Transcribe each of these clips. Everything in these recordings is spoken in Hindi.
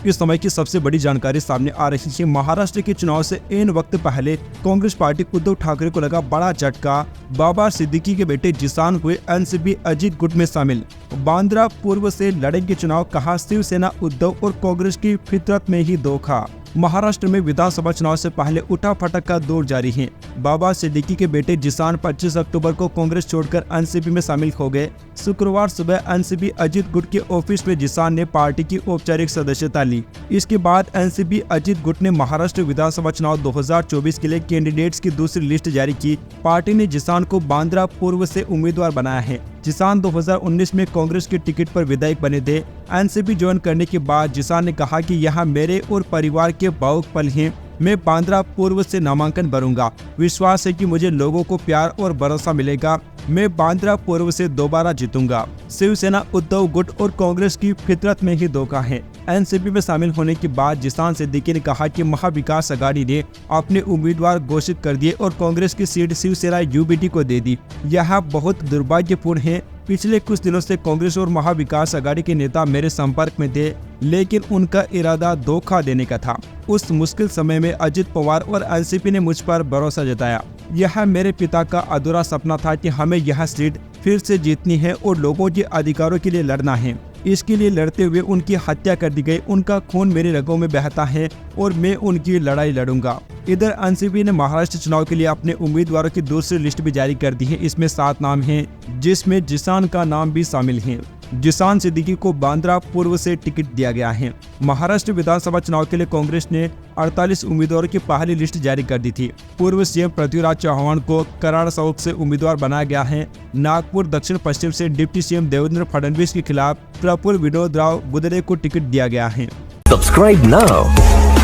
इस समय की सबसे बड़ी जानकारी सामने आ रही है। महाराष्ट्र के चुनाव से एन वक्त पहले कांग्रेस पार्टी उद्धव ठाकरे को लगा बड़ा झटका। बाबा सिद्दीकी के बेटे जिसान हुए एनसीपी अजीत गुट में शामिल। बांद्रा पूर्व से लड़ेंगे चुनाव, कहा शिवसेना उद्धव और कांग्रेस की फितरत में ही धोखा। महाराष्ट्र में विधानसभा चुनाव से पहले उठापटक का दौर जारी है। बाबा सिद्दीकी के बेटे जिसान 25 अक्टूबर को कांग्रेस छोड़कर एनसीपी में शामिल हो गए। शुक्रवार सुबह एनसीपी अजीत गुट के ऑफिस में जिसान ने पार्टी की औपचारिक सदस्यता ली। इसके बाद एनसीपी अजीत गुट ने महाराष्ट्र विधानसभा चुनाव 2024 के लिए कैंडिडेट्स की दूसरी लिस्ट जारी की। पार्टी ने जिसान को बांद्रा पूर्व से उम्मीदवार बनाया है। जिसान 2019 में कांग्रेस के टिकट पर विधायक बने थे। एनसीपी ज्वाइन करने के बाद जिसान ने कहा कि यहाँ मेरे और परिवार के भावुक पल हैं। मैं बांद्रा पूर्व से नामांकन भरूंगा। विश्वास है कि मुझे लोगों को प्यार और भरोसा मिलेगा। मैं बांद्रा पूर्व से दोबारा जीतूंगा। शिवसेना उद्धव गुट और कांग्रेस की फितरत में ही धोखा है। एनसीपी में शामिल होने के बाद जिसान सिद्दीकी ने कहा कि महाविकास अघाड़ी ने अपने उम्मीदवार घोषित कर दिए और कांग्रेस की सीट शिवसेना यूबीटी को दे दी। यह बहुत दुर्भाग्यपूर्ण है। पिछले कुछ दिनों से कांग्रेस और महाविकास अघाड़ी के नेता मेरे संपर्क में थे, लेकिन उनका इरादा धोखा देने का था। उस मुश्किल समय में अजित पवार और एनसीपी ने मुझ पर भरोसा जताया। यह मेरे पिता का अधूरा सपना था कि हमें यह सीट फिर से जीतनी है और लोगों के अधिकारों के लिए लड़ना है। इसके लिए लड़ते हुए उनकी हत्या कर दी गई। उनका खून मेरे रगों में बहता है और मैं उनकी लड़ाई लड़ूंगा। इधर एनसीपी ने महाराष्ट्र चुनाव के लिए अपने उम्मीदवारों की दूसरी लिस्ट भी जारी कर दी है। इसमें 7 नाम हैं, जिसमें जिसान का नाम भी शामिल है। जिसान सिद्दीकी को बांद्रा पूर्व से टिकट दिया गया है। महाराष्ट्र विधानसभा चुनाव के लिए कांग्रेस ने 48 उम्मीदवारों की पहली लिस्ट जारी कर दी थी। पूर्व सीएम पृथ्वीराज चौहान को कराड़ साउथ से उम्मीदवार बनाया गया है। नागपुर दक्षिण पश्चिम से डिप्टी सीएम देवेंद्र फडणवीस के खिलाफ प्रफुल्ल विनोद राव गुदरे को टिकट दिया गया है। Subscribe now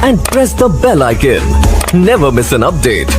and press the bell icon. Never miss an update.